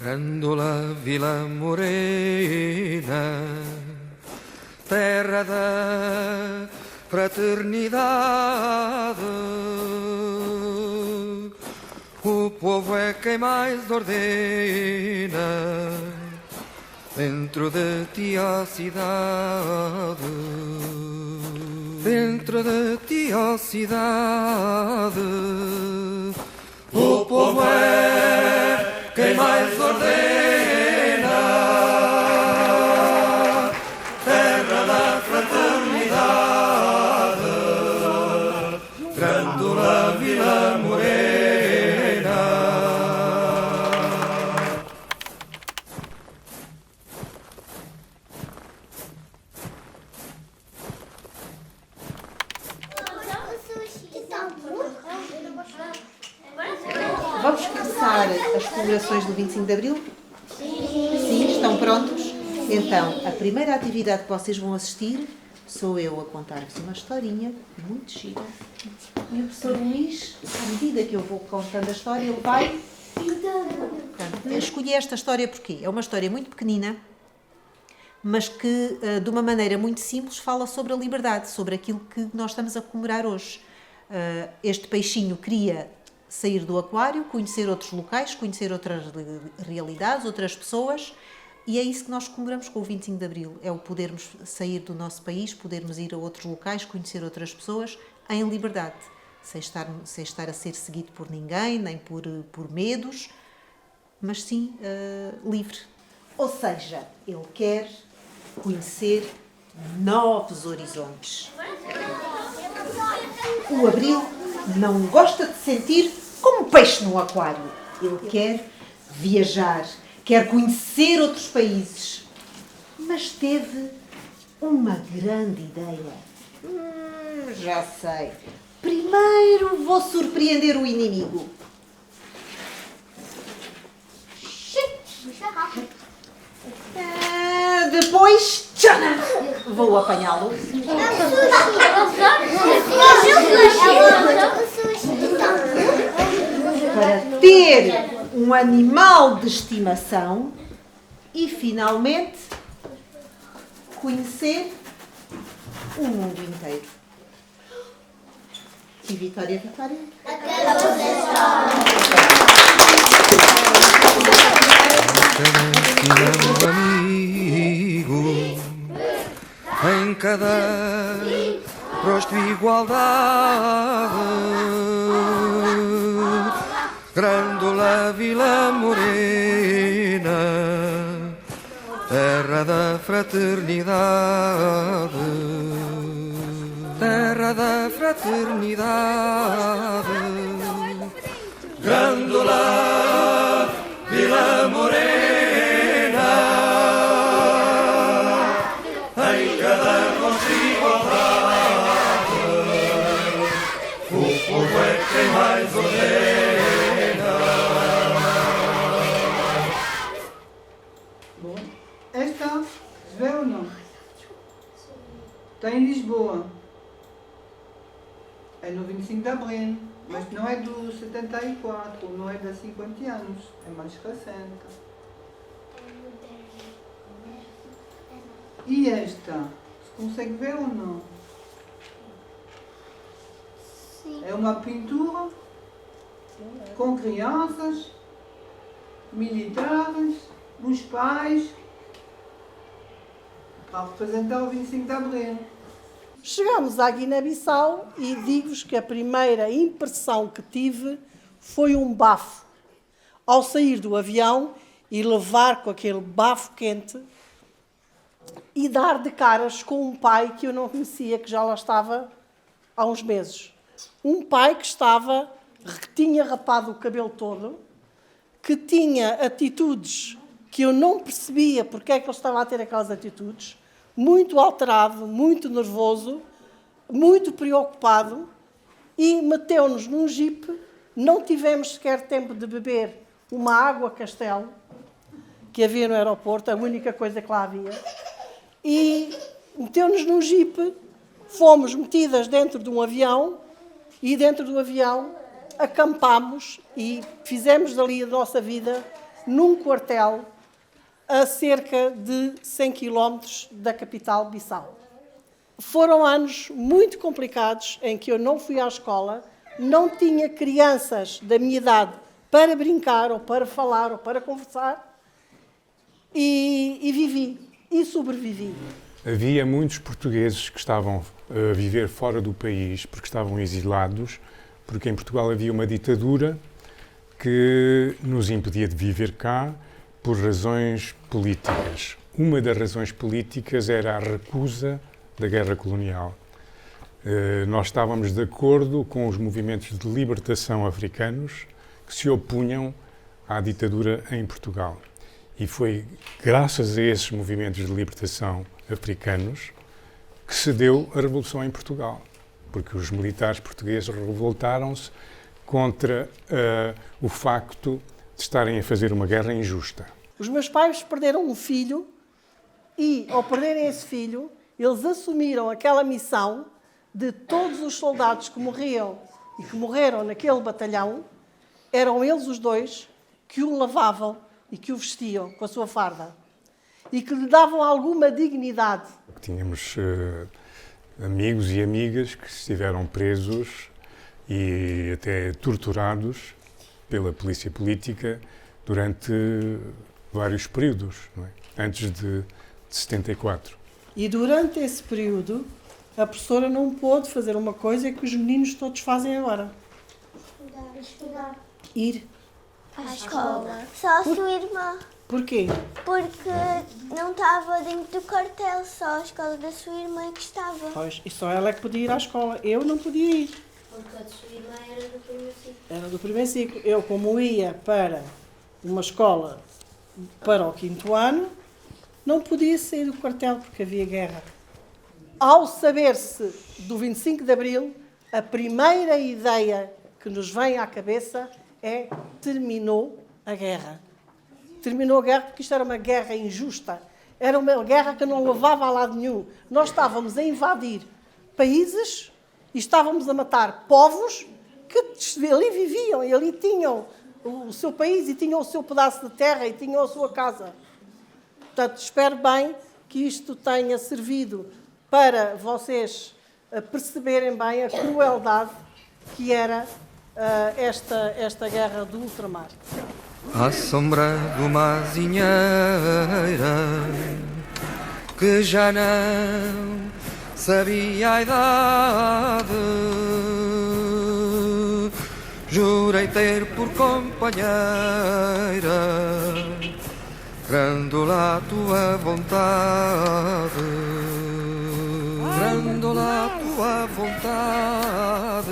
Grândola Vila Morena, terra da fraternidade, o povo é quem mais ordena, dentro de ti a cidade, dentro de ti a cidade, o povo é quem mais ordena, terra da fraternidade, Grândola Vila Morena. Vamos começar as comemorações do 25 de Abril? Sim, estão prontos? Então, a primeira atividade que vocês vão assistir sou eu a contar-vos uma historinha muito gira. E o professor Luís, à medida que eu vou contando a história, ele vai... Portanto, eu escolhi esta história porque é uma história muito pequenina, mas que, de uma maneira muito simples, fala sobre a liberdade, sobre aquilo que nós estamos a comemorar hoje. Este peixinho queria sair do aquário, conhecer outros locais, conhecer outras realidades, outras pessoas, e é isso que nós comemoramos com o 25 de Abril, é o podermos sair do nosso país, podermos ir a outros locais, conhecer outras pessoas em liberdade, sem estar a ser seguido por ninguém, nem por medos, mas sim livre. Ou seja, ele quer conhecer novos horizontes. O Abril não gosta de sentir como peixe no aquário. Ele quer viajar, quer conhecer outros países. Mas teve uma grande ideia. Já sei. Primeiro vou surpreender o inimigo. Depois, tchana, vou apanhá-lo. Para ter um animal de estimação e, finalmente, conhecer o mundo inteiro. E Vitória, Vitória? Cada amigo, em cada rosto igualdade, Grândola Vila Morena, terra da fraternidade, terra da fraternidade, Grândola Vila Morena, em cada rosto igualdade, o povo é quem mais ordena. Bom, esta se vê ou não? Está em Lisboa. É no 25 de Abril. Mas não é do 74, não é de 50 anos, é mais recente. E esta? Se consegue ver ou não? Sim. É uma pintura com crianças, militares, os pais, para representar o 25 de Abril. Chegámos à Guiné-Bissau e digo-vos que a primeira impressão que tive foi um bafo. Ao sair do avião e levar com aquele bafo quente e dar de caras com um pai que eu não conhecia, que já lá estava há uns meses. Um pai que tinha rapado o cabelo todo, que tinha atitudes que eu não percebia porque é que ele estava a ter aquelas atitudes, muito alterado, muito nervoso, muito preocupado, e meteu-nos num jipe. Não tivemos sequer tempo de beber uma água Castelo, que havia no aeroporto, a única coisa que lá havia, e meteu-nos num jipe, fomos metidas dentro de um avião, e dentro do avião acampámos e fizemos dali a nossa vida num quartel a cerca de 100 km da capital Bissau. Foram anos muito complicados em que eu não fui à escola, não tinha crianças da minha idade para brincar, ou para falar, ou para conversar, e vivi, e sobrevivi. Havia muitos portugueses que estavam a viver fora do país porque estavam exilados, porque em Portugal havia uma ditadura que nos impedia de viver cá por razões políticas. Uma das razões políticas era a recusa da guerra colonial. Nós estávamos de acordo com os movimentos de libertação africanos que se opunham à ditadura em Portugal. E foi graças a esses movimentos de libertação africanos que se deu a Revolução em Portugal, porque os militares portugueses revoltaram-se contra o facto de estarem a fazer uma guerra injusta. Os meus pais perderam um filho e, ao perderem esse filho, eles assumiram aquela missão de todos os soldados que morriam e que morreram naquele batalhão, eram eles os dois que o lavavam e que o vestiam com a sua farda e que lhe davam alguma dignidade. Tínhamos amigos e amigas que estiveram presos e até torturados pela polícia política durante vários períodos, não é? Antes de 74. E durante esse período, a professora não pôde fazer uma coisa que os meninos todos fazem agora. Estudar. Ir. À escola. Só a sua irmã. Porquê? Porque não estava dentro do quartel, só a escola da sua irmã que estava. Pois, e só ela é que podia ir à escola. Eu não podia ir. Porque a sua irmã era do primeiro ciclo. Era do primeiro ciclo. Eu, como ia para uma escola para o 5º ano, não podia sair do quartel porque havia guerra. Ao saber-se do 25 de Abril, a primeira ideia que nos vem à cabeça é: terminou a guerra. Terminou a guerra porque isto era uma guerra injusta. Era uma guerra que não levava a lado nenhum. Nós estávamos a invadir países e estávamos a matar povos que ali viviam e ali tinham o seu país e tinham o seu pedaço de terra e tinham a sua casa. Portanto, espero bem que isto tenha servido para vocês perceberem bem a crueldade que era esta guerra do ultramar. À sombra de uma azinheira que já não sabia a idade, jurei ter por companheira Grândola a tua vontade, Grândola a tua vontade.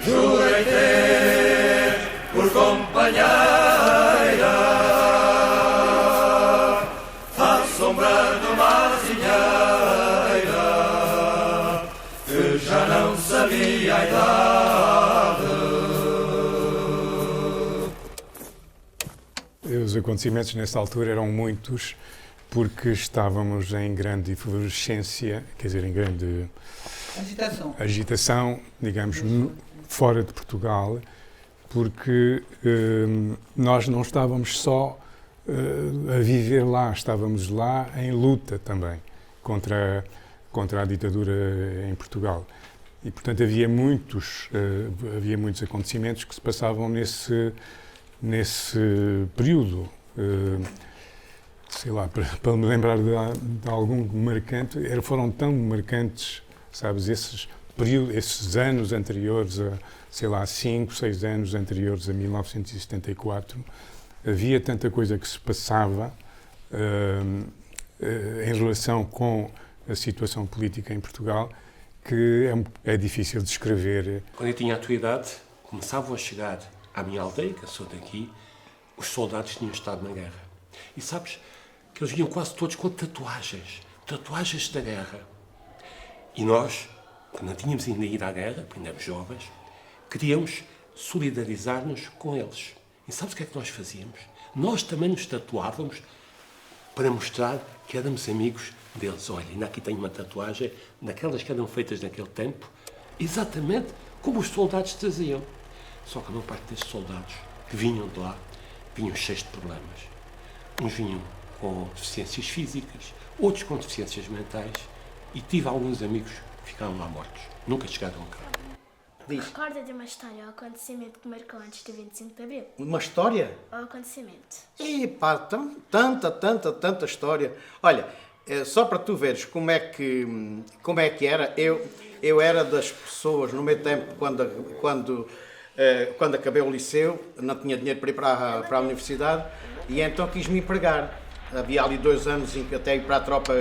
Jurei ter por companheira à sombra de uma azinheira que já não sabia a idade. Os acontecimentos nessa altura eram muitos porque estávamos em grande efervescência, quer dizer, em grande agitação, digamos, fora de Portugal, porque nós não estávamos só a viver lá, estávamos lá em luta também contra a ditadura em Portugal. E, portanto, havia muitos acontecimentos que se passavam nesse período. Sei lá, para me lembrar de algum marcante, foram tão marcantes, sabes, esses anos anteriores a, sei lá, 5, 6 anos anteriores a 1974, havia tanta coisa que se passava em relação com a situação política em Portugal que é difícil de descrever. Quando eu tinha a tua idade, começavam a chegar à minha aldeia, que eu sou daqui, os soldados tinham estado na guerra. E sabes que eles vinham quase todos com tatuagens da guerra. E nós, que não tínhamos ainda ido à guerra, porque ainda éramos jovens, queríamos solidarizar-nos com eles. E sabes o que é que nós fazíamos? Nós também nos tatuávamos para mostrar que éramos amigos deles. Olha, ainda aqui tenho uma tatuagem daquelas que eram feitas naquele tempo, exatamente como os soldados traziam. Só que a maior parte destes soldados que vinham de lá vinham cheios de problemas. Uns vinham com deficiências físicas, outros com deficiências mentais, e tive alguns amigos que ficaram lá mortos. Nunca chegaram cá. Diz. Recorda de uma história ou acontecimento que marcou antes do 25 de Abril? Uma história? Ou acontecimento? Epá, tanta história. Olha, só para tu veres como é que era, eu era das pessoas, no meu tempo, quando acabei o liceu, não tinha dinheiro para ir para a universidade, e então quis-me empregar. Havia ali 2 anos em que até ir para a tropa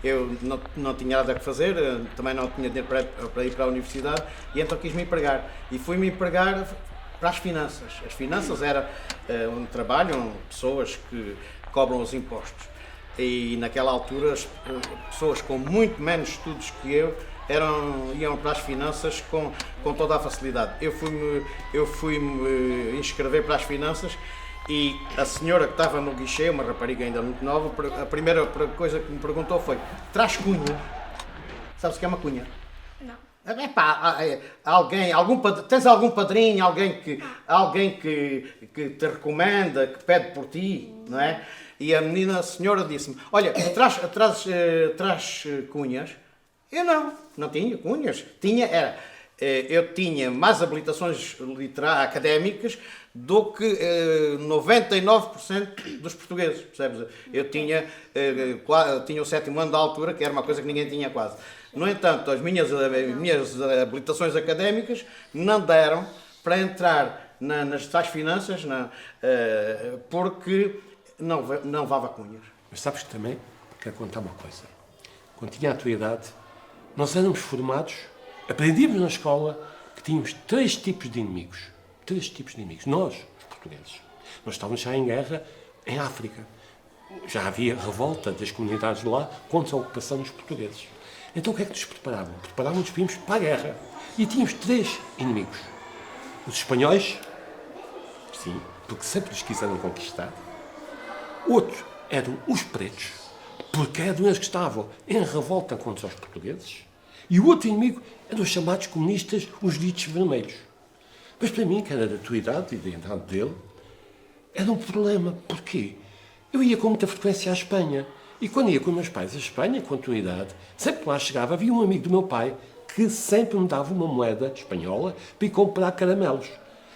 eu não tinha nada a fazer, também não tinha dinheiro para ir para a universidade, e então quis-me empregar. E fui-me empregar para as finanças. As finanças era um trabalho, pessoas que cobram os impostos. E naquela altura as pessoas com muito menos estudos que eu iam para as finanças com toda a facilidade. Eu fui-me inscrever para as finanças. E a senhora que estava no guichê, uma rapariga ainda muito nova, a primeira coisa que me perguntou foi: traz cunha? Sabes o que é uma cunha? Não. Tens algum padrinho, alguém que te recomenda, que pede por ti, não é? E a senhora disse-me: olha, traz cunhas? Eu não tinha cunhas. Eu tinha mais habilitações académicas do que 99% dos portugueses, percebes? Eu tinha o 7º ano da altura, que era uma coisa que ninguém tinha quase. No entanto, as minhas habilitações académicas não deram para entrar nas tais finanças, porque não levava cunhas. Mas sabes que também, quero contar uma coisa. Quando tinha a tua idade, nós éramos formados, aprendíamos na escola que tínhamos 3 tipos de inimigos. 3 tipos de inimigos. Nós, os portugueses. Nós estávamos já em guerra em África. Já havia revolta das comunidades de lá contra a ocupação dos portugueses. Então o que é que nos preparavam? Preparavam-nos para irmos para a guerra. E tínhamos 3 inimigos. Os espanhóis, sim, porque sempre nos quiseram conquistar. Outro eram os pretos, porque eram eles que estavam em revolta contra os portugueses. E o outro inimigo eram os chamados comunistas, os ditos vermelhos. Mas para mim, que era da tua idade e da idade dele, era um problema. Porquê? Eu ia com muita frequência à Espanha. E quando ia com meus pais à Espanha, com a tua idade, sempre que lá chegava, havia um amigo do meu pai que sempre me dava uma moeda espanhola para ir comprar caramelos.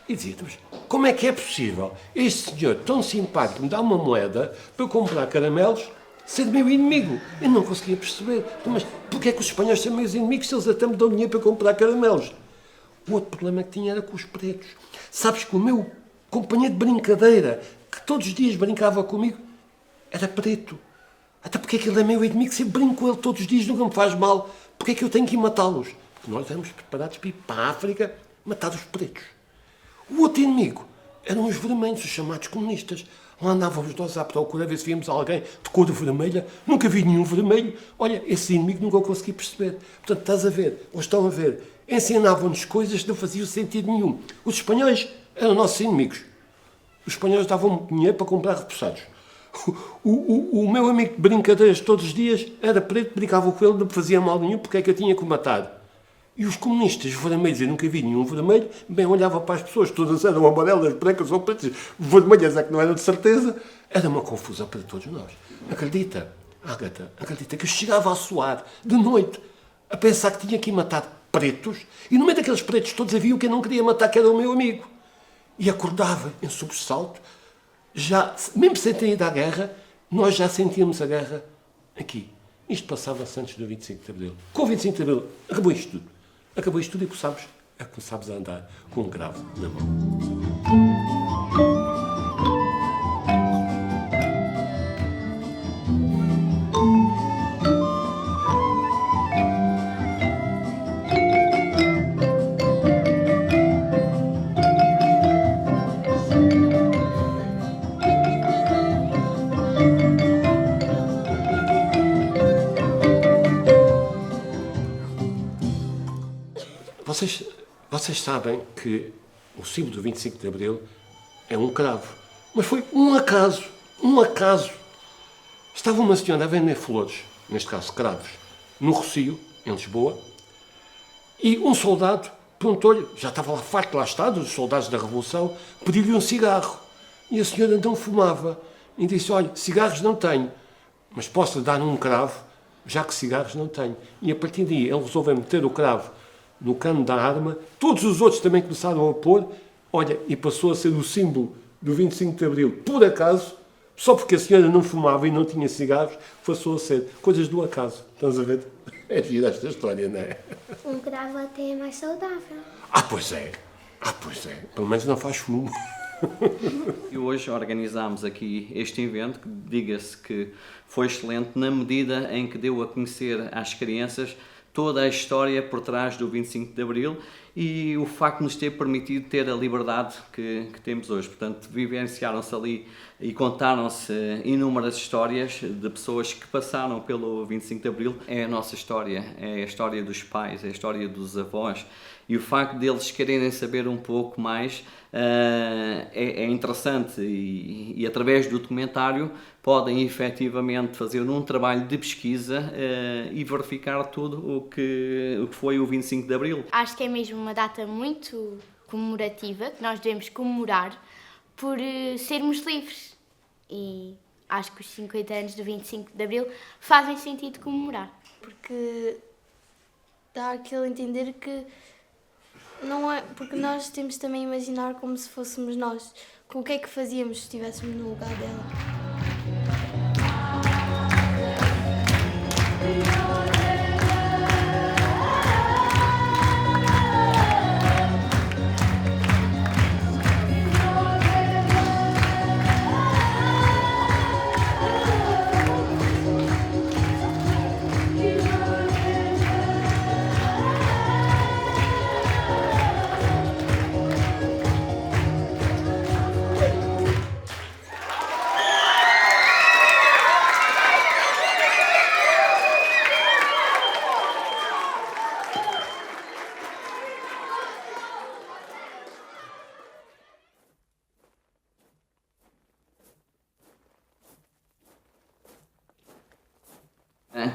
E dizia: mas como é que é possível este senhor tão simpático me dar uma moeda para eu comprar caramelos ser meu inimigo? Eu não conseguia perceber. Mas porquê é que os espanhóis são meus inimigos se eles até me dão dinheiro para comprar caramelos? O outro problema que tinha era com os pretos. Sabes que o meu companheiro de brincadeira, que todos os dias brincava comigo, era preto. Até porque é que ele é meu inimigo, sempre brinco com ele todos os dias, nunca me faz mal. Porque é que eu tenho que ir matá-los? Porque nós éramos preparados para ir para a África matar os pretos. O outro inimigo eram os vermelhos, os chamados comunistas. Lá andávamos nós à procura, a ver se víamos alguém de cor vermelha. Nunca vi nenhum vermelho. Olha, esse inimigo nunca o consegui perceber. Portanto, estás a ver, ou estão a ver, ensinavam-nos coisas que não faziam sentido nenhum. Os espanhóis eram nossos inimigos. Os espanhóis davam-me dinheiro para comprar repousados. O meu amigo de brincadeiras todos os dias era preto, brincava com ele, não fazia mal nenhum, porque é que eu tinha que o matar. E os comunistas vermelhos, eu nunca vi nenhum vermelho, bem olhava para as pessoas, todas eram amarelas, brancas ou pretas, vermelhas é que não eram de certeza. Era uma confusão para todos nós. Acredita, Ágata, acredita que eu chegava a suar de noite, a pensar que tinha que ir matar pretos, e no meio daqueles pretos todos havia o que eu não queria matar, que era o meu amigo. E acordava em sobressalto, já, mesmo sem ter ido à guerra, nós já sentíamos a guerra aqui. Isto passava-se antes do 25 de Abril. Com o 25 de Abril, acabou isto tudo. Acabou isto tudo e começámos a andar com um grave na mão. Vocês sabem que o símbolo do 25 de Abril é um cravo. Mas foi um acaso. Estava uma senhora a vender flores, neste caso cravos, no Rocio, em Lisboa, e um soldado perguntou-lhe, já estava lá farto, lá está, dos soldados da Revolução, pediu-lhe um cigarro. e a senhora não fumava. E disse, olha, cigarros não tenho, mas posso lhe dar um cravo, já que cigarros não tenho. E a partir daí ele resolveu meter o cravo no cano da arma, todos os outros também começaram a pôr, olha, e passou a ser o símbolo do 25 de Abril, por acaso, só porque a senhora não fumava e não tinha cigarros, passou a ser coisas do acaso. Estás a ver? É gira esta história, não é? Um cravo até é mais saudável. Pois é. Pois é. Pelo menos não faz fumo. E hoje organizámos aqui este evento, que diga-se que foi excelente na medida em que deu a conhecer às crianças toda a história por trás do 25 de Abril e o facto de nos ter permitido ter a liberdade que temos hoje. Portanto, vivenciaram-se ali e contaram-se inúmeras histórias de pessoas que passaram pelo 25 de Abril. É a nossa história, é a história dos pais, é a história dos avós. E o facto deles quererem saber um pouco mais é interessante e através do documentário podem efetivamente fazer um trabalho de pesquisa e verificar tudo o que foi o 25 de Abril. Acho que é mesmo uma data muito comemorativa, que nós devemos comemorar por sermos livres. E acho que os 50 anos do 25 de Abril fazem sentido comemorar. Porque dá aquele a entender que não é, porque nós temos também a imaginar como se fôssemos nós, com o que é que fazíamos se estivéssemos no lugar dela.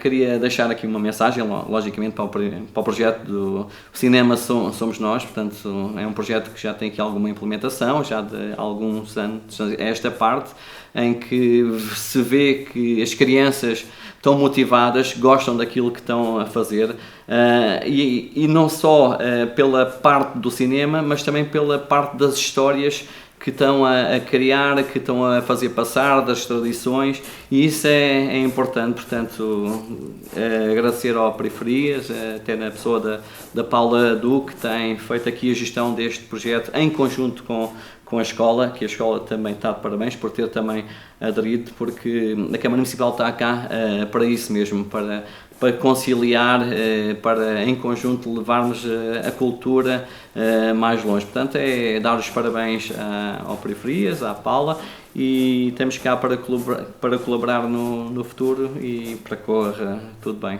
Queria deixar aqui uma mensagem, logicamente, para o projeto do Cinema Somos Nós. Portanto, é um projeto que já tem aqui alguma implementação, já de alguns anos esta parte, em que se vê que as crianças estão motivadas, gostam daquilo que estão a fazer, e não só pela parte do cinema, mas também pela parte das histórias que estão a criar, que estão a fazer passar, das tradições, e isso é importante. Portanto, agradecer ao Periferias, até na pessoa da Paula Duque, que tem feito aqui a gestão deste projeto em conjunto com a escola, que a escola também está de parabéns por ter também aderido, porque a Câmara Municipal está cá para isso mesmo, para conciliar, para em conjunto levarmos a cultura mais longe. Portanto, é dar os parabéns ao Periferias, à Paula, e estamos cá para colaborar no futuro e para que corra tudo bem.